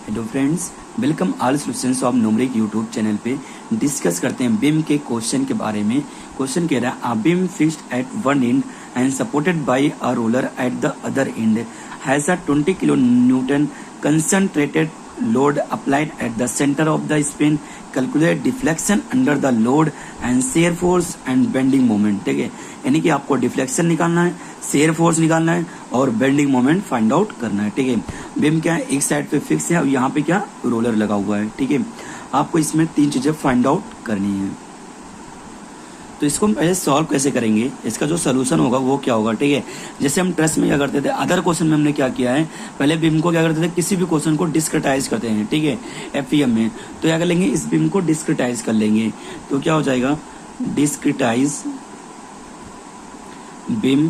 Hello friends, welcome all solutions of numeric YouTube channel पे discuss करते हैं beam के क्वेश्चन के बारे में। क्वेश्चन कह रहा है a beam fixed at one and and supported by a roller at the other and has a 20 kilo Newton concentrated load applied at the centre of the spin. Calculate deflection under the load and shear force and bending moment. ठीक है, यानी कि आपको deflection निकालना है, shear force निकालना है और बेंडिंग मोमेंट फाइंड आउट करना है। ठीक है, बीम क्या है, एक साइड पे फिक्स है और यहाँ पे क्या रोलर लगा हुआ है। ठीक है, आपको इसमें तीन चीजें फाइंड आउट करनी है। तो इसको हम पहले सॉल्व कैसे करेंगे, इसका जो सोल्यूशन होगा वो क्या होगा। ठीक है, जैसे हम ट्रस्ट में क्या करते थे, अदर क्वेश्चन में हमने क्या किया है, पहले बीम को क्या करते थे, किसी भी क्वेश्चन को डिस्क्रिटाइज करते हैं। ठीक है, एफईएम में तो क्या कर लेंगे, इस बीम को डिस्क्रिटाइज कर लेंगे। तो क्या हो जाएगा, डिस्क्रिटाइज बीम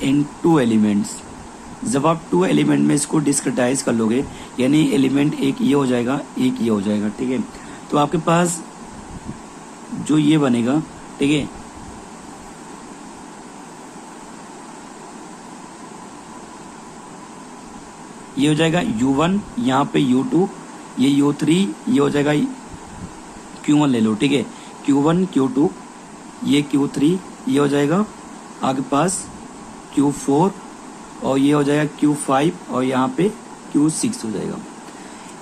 इन टू एलिमेंट्स। जब आप टू एलिमेंट में इसको डिस्क्रिटाइज कर लोगे, यानी एलिमेंट एक ये हो जाएगा, एक ये हो जाएगा। ठीक है, तो आपके पास जो ये बनेगा, ठीक है, ये हो जाएगा U1, यहाँ पे U2, ये U3, ये हो जाएगा Q1 ले लो। ठीक है, Q1 Q2, ये Q3, ये हो जाएगा आगे पास Q4 और ये हो जाएगा Q5 और यहाँ पे Q6 हो जाएगा।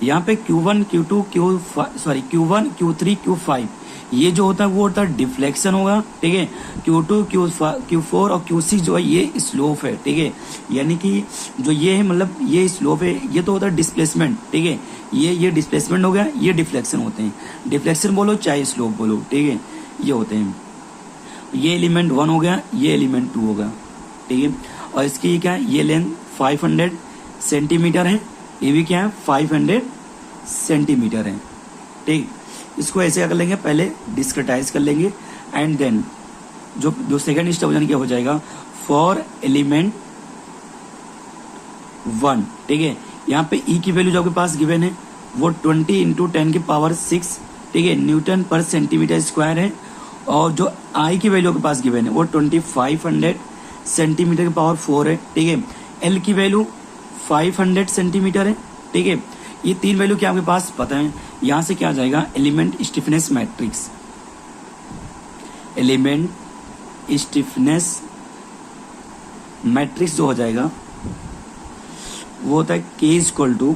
यहाँ पे Q1 Q2 Q1 Q3 Q5 ये जो होता है वो होता है डिफ्लेक्शन होगा। ठीक है, Q2 Q4 और Q6 जो है ये स्लोप है। ठीक है, यानी कि जो ये है मतलब ये स्लोप है, ये तो होता है डिस्प्लेसमेंट। ठीक है, ये डिस्प्लेसमेंट हो गया, ये डिफ्लेक्शन होते हैं। डिफ्लेक्शन बोलो चाहे स्लोप बोलो, ठीक है, ये होते हैं। ये एलिमेंट 1 हो गया, ये एलिमेंट 2 होगा। ठीक है, और इसकी क्या है, ये लेंथ 500 सेंटीमीटर है, ये भी क्या है 500 सेंटीमीटर है। ठीक, इसको ऐसे क्या कर लेंगे, पहले डिस्क्रिटाइज कर लेंगे एंड देन जो सेकंड स्टेप क्या हो जाएगा, फॉर एलिमेंट 1। ठीक है, यहाँ पे ई की वैल्यू जो आपके पास गिवन है वो 20 इंटू 10 की पावर 6, ठीक है, न्यूटन पर सेंटीमीटर स्क्वायर है। और जो आई की वैल्यू के पास गिवन है वो 2500 सेंटीमीटर की पावर 4 है। ठीक है, एल की वैल्यू 500 सेंटीमीटर है। ठीक है, ये तीन वैल्यू क्या आपके पास पता है। यहां से क्या आ जाएगा, element stiffness matrix. Element stiffness matrix जो हो जाएगा वो होता है K equal to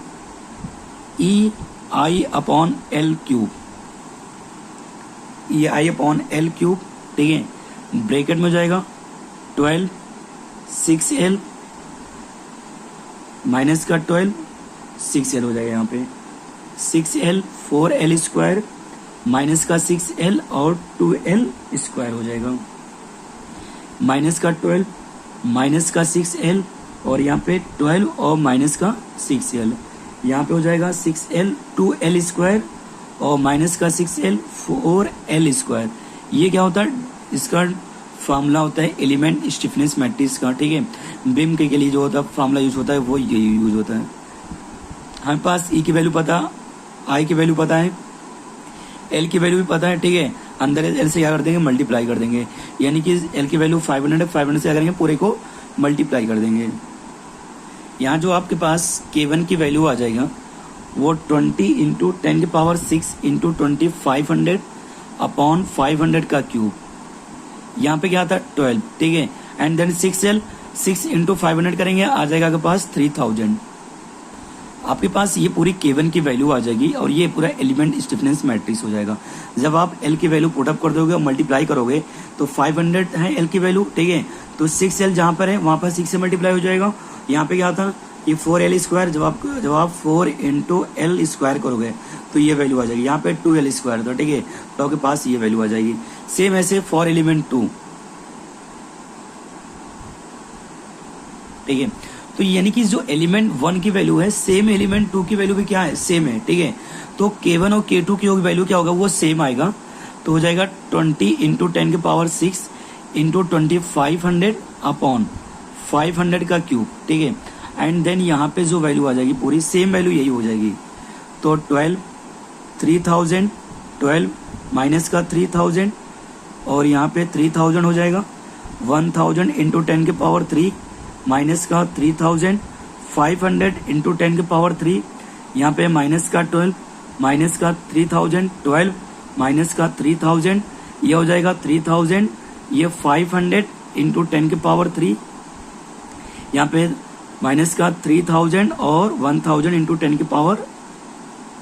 E I upon L cube. E I upon L cube. ठीक है, ब्रैकेट में हो जाएगा 12 6L माइनस का 12 6L हो जाएगा। यहाँ पे 6L 4L स्क्वायर माइनस का 6L और 2L स्क्वायर हो जाएगा। माइनस का 12 माइनस का 6L और यहाँ पे 12 और माइनस का 6L, यहाँ पे हो जाएगा 6L 2L स्क्वायर और माइनस का 6L 4L स्क्वायर। ये क्या होता है, इसका फार्मूला होता है एलिमेंट स्टिफनेस मैट्रिक्स का। ठीक है, बीम के लिए जो होता है फार्मूला यूज होता है वो ये यूज होता है। हमारे पास ई की वैल्यू पता, आई की वैल्यू पता है, एल की वैल्यू भी पता है। ठीक है, अंदर एल से क्या कर देंगे, मल्टीप्लाई कर देंगे, यानी कि एल की वैल्यू 500 से क्या करेंगे, पूरे को मल्टीप्लाई कर देंगे। यहाँ जो आपके पास K1 की वैल्यू आ जाएगा वो 20 इंटू 10 की पावर 6 इंटू 2500 अपॉन 500 का क्यूब। यहाँ पे क्या आता है 12। ठीक है, एंड देन 6L 6 इंटू 500 करेंगे, आ जाएगा आपके पास 3000। आपके पास ये पूरी K1 की वैल्यू आ जाएगी और ये पूरा एलिमेंट स्टिफनेस मैट्रिक्स हो जाएगा। जब आप L की वैल्यू पुटअप कर दोगे और मल्टीप्लाई करोगे तो 500 है L की वैल्यू। ठीक है, तो 6L जहाँ पर है वहाँ पर 6 से मल्टीप्लाई हो जाएगा। यहाँ पे क्या था, ये 4L स्क्वायर, जब आप 4 इंटू L स्क्वायर करोगे तो ये वैल्यू आ जाएगी। यहाँ पे 2L स्क्वायर था। ठीक है, तो आपके पास ये वैल्यू आ जाएगी। सेम ऐसे फॉर एलिमेंट 2। ठीक है, तो यानी कि जो एलिमेंट 1 की वैल्यू है सेम एलिमेंट 2 की वैल्यू भी क्या है, सेम है। ठीक है, तो K1 और K2 की वैल्यू क्या होगा, वो सेम आएगा। तो हो जाएगा 20 इंटू 10 की पावर 6 इंटू 2500 अपॉन 500 का क्यूब। ठीक है, एंड देन यहाँ पे जो वैल्यू आ जाएगी पूरी सेम वैल्यू यही हो जाएगी। तो 12 3000 12 माइनस का 3000 और यहाँ पे 3000 हो जाएगा। 1000 इंटू 10 के पावर 3 माइनस का 3000 500 इंटू 10 की पावर 3, यहाँ पे माइनस का 12, माइनस का 3000, 12 माइनस का 3000, ये हो जाएगा 3000, ये 500 इंटू 10 की पावर 3, यहाँ पे माइनस का 3000 और 1000 इंटू 10 की पावर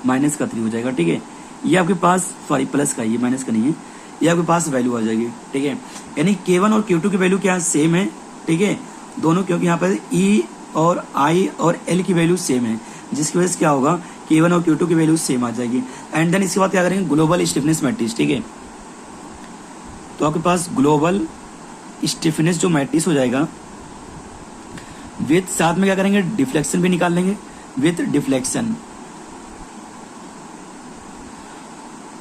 माइनस का 3 हो जाएगा। ठीक है, ये आपके पास सॉरी प्लस का, ये माइनस का नहीं है, ये आपके पास वैल्यू आ जाएगी। ठीक है, यानी K1 और Q2 की वैल्यू क्या सेम है। ठीक है, दोनों, क्योंकि यहाँ पर E और I और L की वैल्यू सेम है, जिसकी वजह से क्या होगा, K1 और Q2 की वैल्यू सेम आ जाएगी। एंड देन इसके बाद क्या करेंगे, ग्लोबल स्टिफनेस मैट्रिक्स। ठीक है, तो आपके पास ग्लोबल स्टिफनेस जो मैट्रिक्स हो जाएगा, विथ साथ में क्या करेंगे, डिफ्लेक्शन भी निकाल लेंगे, विथ डिफ्लेक्शन।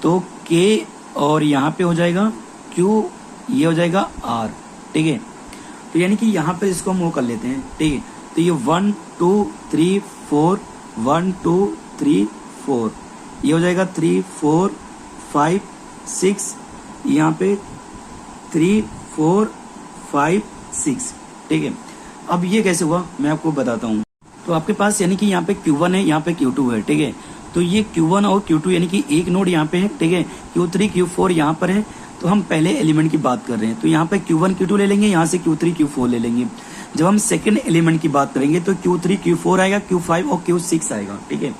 तो K और यहाँ पे हो जाएगा Q, ये हो जाएगा R। ठीक है, तो यानी कि यहाँ पे इसको हम वो कर लेते हैं। ठीक है, तो ये 1 2 3 4, 1 2 3 4, ये हो जाएगा 3 4 5 6, यहाँ पे 3 4 5 6। ठीक है, अब ये कैसे हुआ मैं आपको बताता हूँ। तो आपके पास यानी कि यहाँ पे Q1 है, यहाँ पे Q2 है। ठीक है, तो ये Q1 और Q2 यानी कि एक नोड यहाँ पे है। ठीक है, Q3 Q4 यहाँ पर है। तो हम पहले एलिमेंट की बात कर रहे हैं, तो यहाँ पे Q1 Q2 ले लेंगे, यहाँ से Q3 Q4 ले लेंगे। जब हम सेकंड एलिमेंट की बात करेंगे तो Q3 Q4 आएगा, Q5 और Q6 आएगा। ठीक है,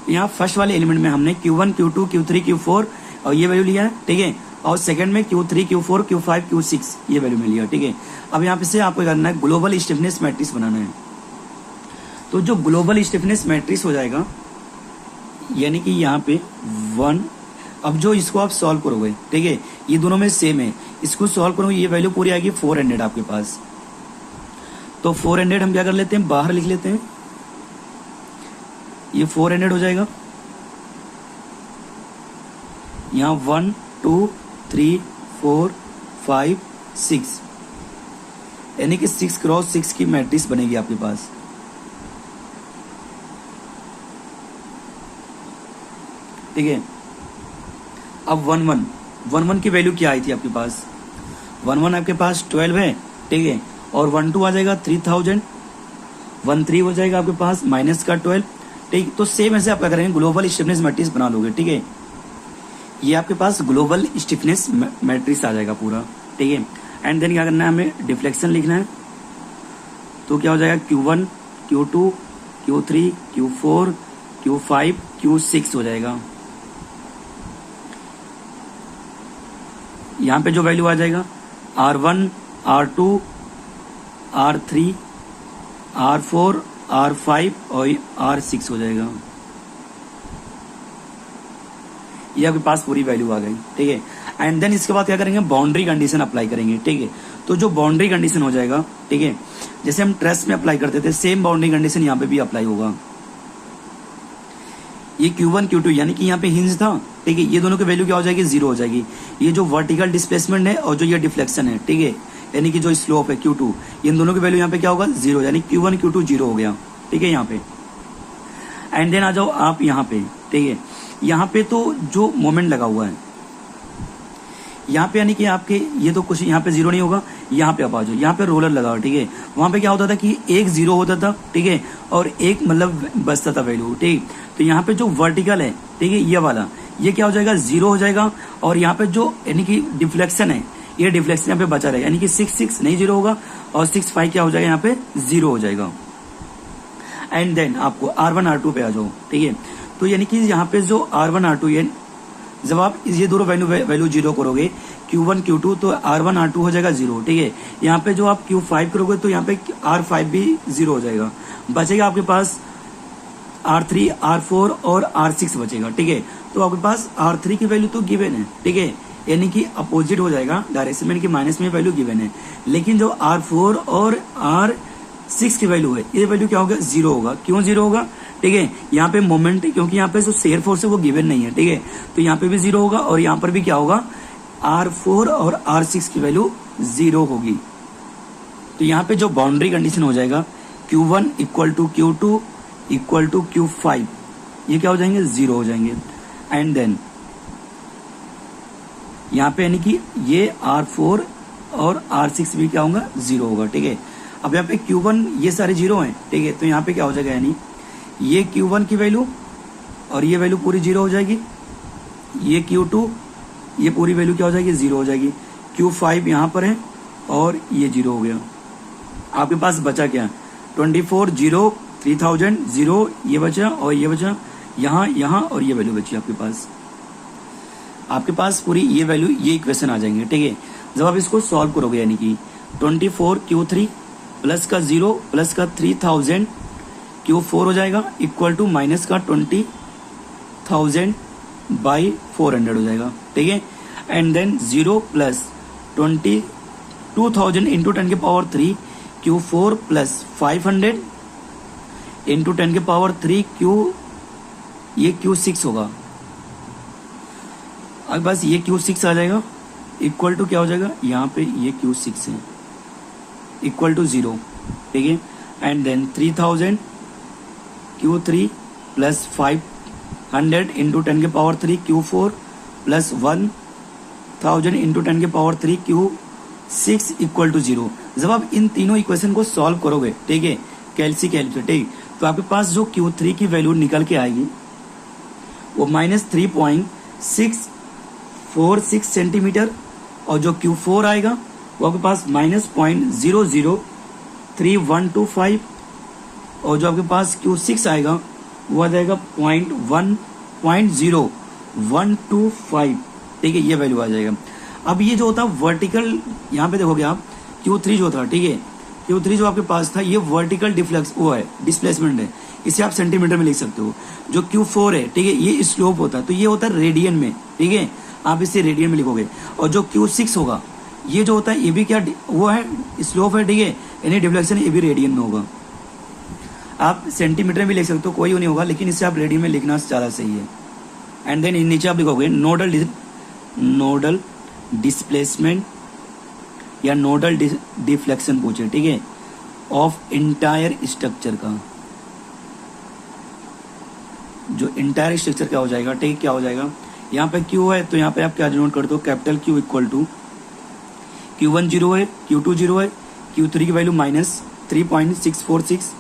यहाँ फर्स्ट वाले एलिमेंट में हमने Q1 Q2 Q3 Q4 और ये वैल्यू लिया है। ठीक है, और सेकंड में Q3 Q4 Q5 Q6 ये वैल्यू में लिया। ठीक है, अब यहाँ पे से आपको करना है ग्लोबल स्टिफनेस मैट्रिक्स बनाना है। तो जो ग्लोबल स्टिफनेस मैट्रिक्स हो जाएगा, यानी कि यहाँ पे 1, अब जो इसको आप सॉल्व करोगे, ठीक है, ये दोनों में सेम है, इसको सॉल्व करोगे, ये वैल्यू पूरी आएगी 400 आपके पास। तो 400 हम क्या कर लेते हैं, बाहर लिख लेते हैं, ये 400 हो जाएगा। यहाँ 1 2 3 4 5 6, यानी कि 6 क्रॉस 6 की मैट्रिक्स बनेगी आपके पास। ठीक है, अब 1 1 की वैल्यू क्या आई थी आपके पास, 1 आपके पास 12 है। ठीक है, और 1 2 आ जाएगा 3000, 1 3 हो जाएगा आपके पास माइनस का 12। ठीक, तो सेम ऐसे आप क्या करेंगे, ग्लोबल स्टिफनेस मैट्रिक्स बना लोगे। ठीक है, ये आपके पास ग्लोबल स्टिफनेस मैट्रिक्स आ जाएगा पूरा। ठीक है, एंड देन क्या करना है, हमें डिफ्लेक्शन लिखना है। तो क्या हो जाएगा, Q1 Q2 Q3 Q4 Q5 Q6 हो जाएगा। यहाँ पे जो वैल्यू आ जाएगा, R1 R2 R3 R4 R5 और R6 हो जाएगा। ये आपके पास पूरी वैल्यू आ गई। ठीक है, एंड देन इसके बाद क्या करेंगे, बाउंड्री कंडीशन अप्लाई करेंगे। ठीक है, तो जो बाउंड्री कंडीशन हो जाएगा, ठीक है, जैसे हम ट्रेस में अप्लाई करते थे, सेम बाउंड्री कंडीशन यहाँ पे भी अप्लाई होगा। ये Q1 Q2 यानी कि यहाँ पे हिंज था। ठीक है, ये दोनों की वैल्यू क्या हो जाएगी, 0 हो जाएगी। ये जो वर्टिकल डिस्प्लेसमेंट है और जो ये डिफ्लेक्शन है, ठीक है, यानी कि जो स्लोप है Q2, इन दोनों की वैल्यू यहाँ पे क्या होगा, 0, यानी Q1 Q2 0 हो गया। ठीक है, यहाँ पे एंड देन आ जाओ आप यहाँ पे। ठीक है, यहाँ पे तो जो मोमेंट लगा हुआ है यहाँ पे, यानी कि आपके ये तो कुछ यहाँ पे 0 नहीं होगा। यहाँ पे आप आ जाओ, यहाँ पे रोलर लगा हुआ। ठीक है, वहां पे क्या होता था कि एक 0 होता था। ठीक है, और एक मतलब बचता था वैल्यू। ठीक, तो यहाँ पे जो वर्टिकल है, ठीक है, ये वाला, ये क्या हो जाएगा, 0 हो जाएगा। और यहाँ पे जो यानी कि डिफ्लेक्शन है, ये डिफ्लेक्शन यहाँ पे बचा रहेगा, यानी कि 6 6 नहीं 0 होगा, और 6 5 क्या हो जाएगा, यहाँ पे 0 हो जाएगा। एंड देन आपको R1 R2 पे आ जाओ। ठीक है, तो यानी कि यहाँ पे जो R1 R2, जब आप ये दोनों वैल्यू 0 करोगे, Q1 Q2, तो R1 R2 हो जाएगा 0। ठीक है, यहाँ पे जो आप Q5 करोगे तो यहाँ पे R5 भी 0 हो जाएगा। बचेगा आपके पास R3 R4 और R6 बचेगा। ठीक है, तो आपके पास R3 की वैल्यू तो गिवन है। ठीक है, यानी कि अपोजिट हो जाएगा, डायरेक्शन में, यानी कि माइनस में वैल्यू गिवन है। लेकिन जो R4 और R6 की वैल्यू है, ये वैल्यू क्या होगा, 0 होगा। क्यों 0 होगा, ठीक है, यहाँ पे मोमेंट है, क्योंकि यहाँ पे जो शेयर फोर्स है वो गिवन नहीं है। ठीक है, तो यहाँ पे भी 0 होगा, और यहाँ पर भी क्या होगा, R4 और R6 की वैल्यू 0 होगी। तो यहाँ पे जो बाउंड्री कंडीशन हो जाएगा, Q1 equal to Q2 equal to Q5, ये क्या हो जाएंगे, 0 हो जाएंगे। एंड देन यहाँ पे यानी कि ये R4 और R6 भी क्या होगा, 0 होगा। ठीक है, अब यहाँ पे Q1 ये सारे जीरो हैं, ठीक है, तो यहाँ पे क्या हो जाएगा, यानी ये Q1 की वैल्यू और ये वैल्यू पूरी जीरो हो जाएगी, ये Q2 ये पूरी वैल्यू क्या हो जाएगी, जीरो हो जाएगी, Q5 यहाँ पर है और ये जीरो हो गया। आपके पास बचा क्या, 24 जीरो 3000 जीरो ये बचा और ये बचा, यहाँ यहाँ और ये वैल्यू बची आपके पास पूरी ये वैल्यू, ये इक्वेशन आ जाएंगे, ठीक है। जब आप इसको सॉल्व करोगे यानी कि 24 Q3 प्लस का 0 प्लस का 3000 Q4 हो जाएगा इक्वल टू माइनस का 20,000 बाई 400 हो जाएगा, ठीक है। एंड देन 0 प्लस 22,000 इंटू 10 के पावर 3 Q4 प्लस 500 इंटू 10 के पावर 3 ये Q6 होगा। अब बस ये Q6 आ जाएगा इक्वल टू क्या हो जाएगा, यहाँ पे ये Q6 है इक्वल टू 0, ठीक है। And then 3000 Q3 plus 500 into 10 के पावर 3 Q4 प्लस 1000 इंटू 10 के पावर 3 Q6 इक्वल टू 0। जब आप इन तीनों इक्वेशन को सॉल्व करोगे, ठीक है, कैलकुलेट, ठीक, तो आपके पास जो Q3 की वैल्यू निकल के आएगी वो -3.646 सेंटीमीटर और जो Q4 आएगा वो आपके पास -0.003125 और जो आपके पास Q6 आएगा वो आ जाएगा 0.0125, ठीक है, ये वैल्यू आ जाएगा। अब ये जो होता है वर्टिकल, यहाँ पे देखोगे आप Q3 जो था, ठीक है, Q3 जो आपके पास था ये वर्टिकल डिस्प्लेसमेंट है, इसे आप सेंटीमीटर में लिख सकते हो। जो Q4 है, ठीक है, ये स्लोप होता है, तो ये होता है रेडियन में, ठीक है, आप इसे रेडियन में लिखोगे। और जो Q6 होगा ये जो होता है ये भी क्या वो है, स्लोप है, ठीक है, यानी डिफ्लेक्शन, ये भी रेडियन में होगा। आप सेंटीमीटर में लिख सकते हो, कोई नहीं होगा, लेकिन इसे आप रेडियन में लिखना ज़्यादा सही है। एंड देन नीचे आप लिखोगे नोडल डिस्प्लेसमेंट या नोडल डिफ्लेक्शन पूछे, ठीक है, ऑफ इंटायर स्ट्रक्चर का। जो इंटायर स्ट्रक्चर क्या हो जाएगा, ठीक है, क्या हो जाएगा, यहाँ पे Q है तो यहाँ पे आप क्या डिनोट करते हो, capital Q equal to Q1 zero है, Q2 जीरो है, Q3 की वैल्यू -3.646,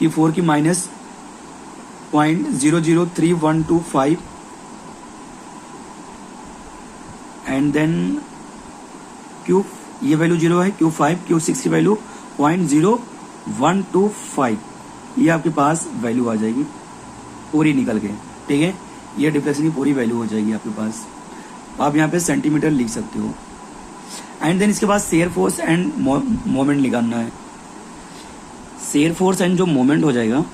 Q4 की -0.003125 एंड देन Q ये वैल्यू जीरो है, Q5 Q6 की वैल्यू 0.0125, ये आपके पास वैल्यू आ जाएगी पूरी निकल के, ठीक है, ये डिफ्लेक्शन की पूरी वैल्यू हो जाएगी आपके पास। आप यहाँ पे सेंटीमीटर लिख सकते हो। एंड देन इसके बाद शेयर फोर्स एंड मोमेंट निकालना है। शेयर फोर्स एंड जो मोमेंट हो जाएगा,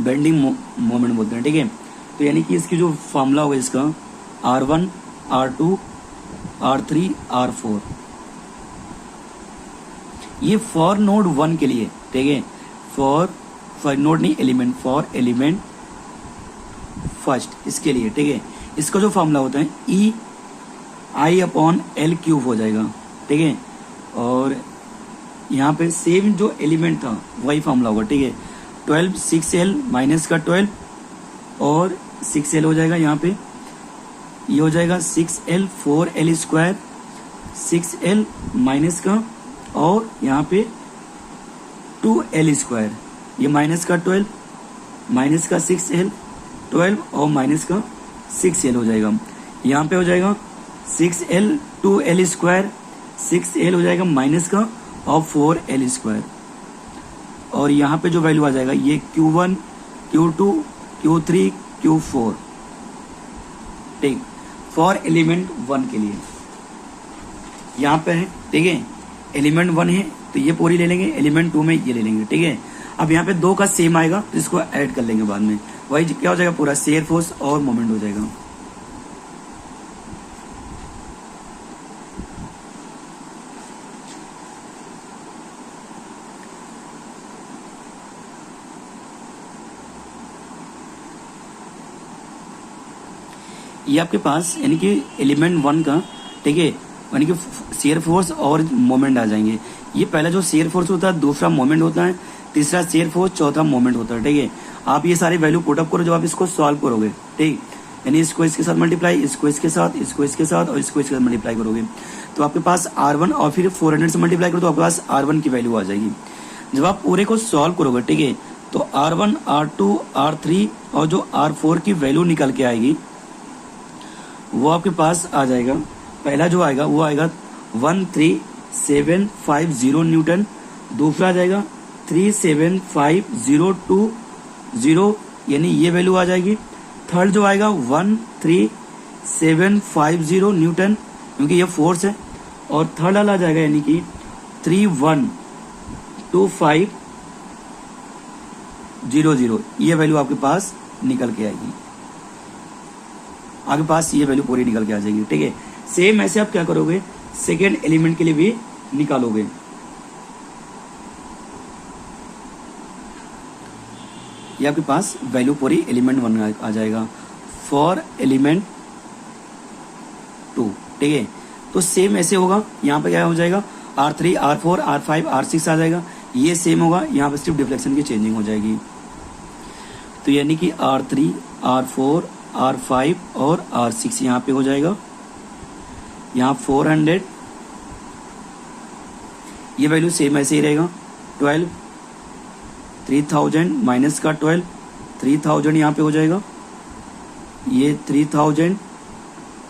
बेंडिंग मोमेंट बोलते हैं, ठीक है, तो यानी कि इसकी जो फॉर्मूला होगा इसका R1 R2 R3 R4, ये फॉर नोड 1 के लिए, ठीक है, फॉर नोड नहीं एलिमेंट, फॉर एलिमेंट फर्स्ट, इसके लिए, ठीक है, इसका जो फॉर्मूला होता है EI/L³ हो जाएगा, ठीक है। और यहाँ पे सेम जो एलिमेंट था वही फॉर्मूला होगा, ठीक है, 12 6L माइनस का 12 और 6L हो जाएगा, यहाँ पे ये हो जाएगा 6L 4L² 6L माइनस का और यहाँ पे 2L², ये माइनस का 12 माइनस का 6L 12 और माइनस का 6L हो जाएगा। यहाँ पे हो जाएगा 6L 2L² 6L हो जाएगा माइनस का और 4L², और यहाँ पे जो वैल्यू आ जाएगा ये Q1 Q2 Q3 Q4, ठीक, फॉर एलिमेंट 1 के लिए यहाँ पे है, ठीक है, एलिमेंट 1 है तो ये पूरी ले लेंगे, एलिमेंट 2 में ये ले लेंगे, ठीक है। अब यहाँ पे 2 का सेम आएगा तो इसको ऐड कर लेंगे बाद में, वही क्या हो जाएगा पूरा शेयर फोर्स और मोमेंट हो जाएगा। ये आपके पास यानी कि एलिमेंट 1 का, ठीक है, यानी कि शेयर फोर्स और मोमेंट आ जाएंगे। ये पहला जो शेयर फोर्स होता है, दूसरा मोमेंट होता है, तीसरा शेयर फोर्स, चौथा मोमेंट होता है, ठीक है। आप ये सारी वैल्यू पुटअप करो जब आप इसको सॉल्व करोगे, ठीक, यानी इसको इसके साथ मल्टीप्लाई, इसको इसके साथ, इसको इसके साथ और इसको इसके साथ मल्टीप्लाई करोगे तो आपके पास R1 और फिर 400 से मल्टीप्लाई करो तो आपके पास R1 की वैल्यू आ जाएगी। जब आप पूरे को सॉल्व करोगे, ठीक है, तो R1, R2, R3 और जो R4 की वैल्यू निकल के आएगी वो आपके पास आ जाएगा। पहला जो आएगा वो आएगा 13750 न्यूटन, दूसरा आ जाएगा 37502 यानी ये वैल्यू आ जाएगी। थर्ड जो आएगा 13750 न्यूटन क्योंकि ये फोर्स है, और थर्ड वाला आ जाएगा यानी कि 312500 ये वैल्यू आपके पास निकल के आएगी। आपके पास ये वैल्यू पूरी निकल के आ जाएगी, ठीक है। सेम ऐसे आप क्या करोगे, सेकेंड एलिमेंट के लिए भी निकालोगे। ये आपके पास वैल्यू पूरी एलिमेंट 1 आ जाएगा फॉर एलिमेंट 2, ठीक है। तो सेम ऐसे होगा, यहाँ पे क्या हो जाएगा R3, R4, R5, R6 आ जाएगा। ये सेम होगा, यहाँ पे सिर्फ डिफ्लेक्शन की चेंजिंग हो जाएगी। तो यानी कि R3, R4, R5 और R6 यहाँ पे हो जाएगा। यहाँ 400 ये वैल्यू सेम ऐसे ही रहेगा। 12 3000 माइनस का 12 3000 यहाँ पे हो जाएगा। ये 3000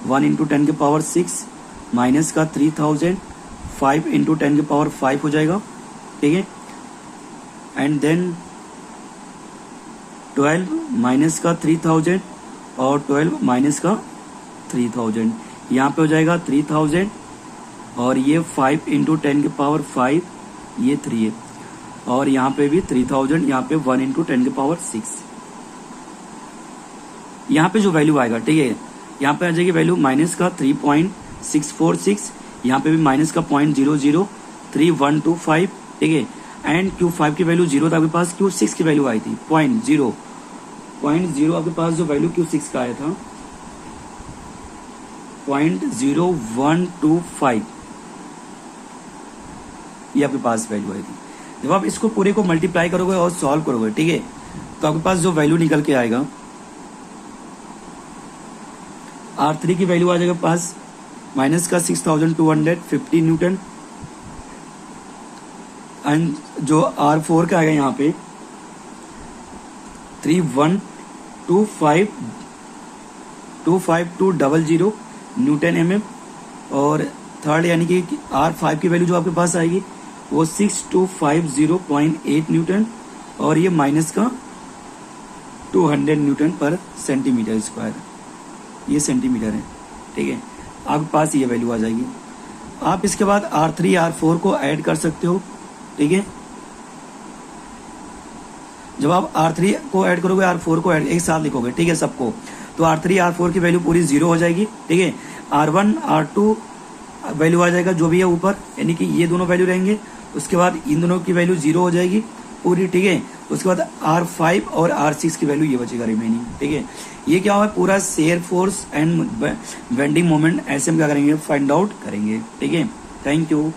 1 इंटू 10 के पावर 6 माइनस का 3000 5 इंटू 10 के पावर 5 हो जाएगा, ठीक है। एंड देन 12 माइनस का 3000 और 12 माइनस का 3000 यहाँ पे हो जाएगा 3000 और ये 5 इंटू 10 के पावर 5 ये 3 है, और यहाँ पे भी 3000 यहाँ पे 1 इंटू 10 के पावर 6। यहाँ पे जो वैल्यू आएगा, ठीक है, यहाँ पे आ जाएगी वैल्यू माइनस का 3.646, यहाँ पे भी माइनस का 0.03125, ठीक है। एंड Q5 की वैल्यू 0 था आपके पास, Q6 की वैल्यू आई थी 0.0 आपके पास जो वैल्यू Q6 का आया था 0.0125 ये आपके पास वैल्यू आई थी। जब आप इसको पूरे को मल्टीप्लाई करोगे और सॉल्व करोगे, ठीक है, तो आपके पास जो वैल्यू निकल के आएगा R3 की वैल्यू आ जाएगा पास माइनस का 6250 न्यूटन, एंड जो R4 का आएगा यहाँ पे 3125200 न्यूटन mm, और थर्ड यानी कि R5 की वैल्यू जो आपके पास आएगी वो 6250.8 न्यूटन, और ये माइनस का 200 न्यूटन पर सेंटीमीटर स्क्वायर, ये सेंटीमीटर है, ठीक है। आपके पास ये वैल्यू आ जाएगी। आप इसके बाद R3 R4 को ऐड कर सकते हो, ठीक है। जब आप R3 को ऐड करोगे R4 को ऐड एक साथ लिखोगे, ठीक है, सबको, तो R3 R4 की वैल्यू पूरी 0 हो जाएगी, ठीक है। R1 R2 वैल्यू आ जाएगा जो भी है ऊपर, यानी कि ये दोनों वैल्यू रहेंगे। उसके बाद इन दोनों की वैल्यू 0 हो जाएगी पूरी, ठीक है। उसके बाद R5 और R6 की वैल्यू ये बचेगा रिमेनिंग, ठीक है। ये क्या हुआ, पूरा shear force and bending moment ऐसे हम क्या करेंगे, फाइंड आउट करेंगे, ठीक है। Thank you.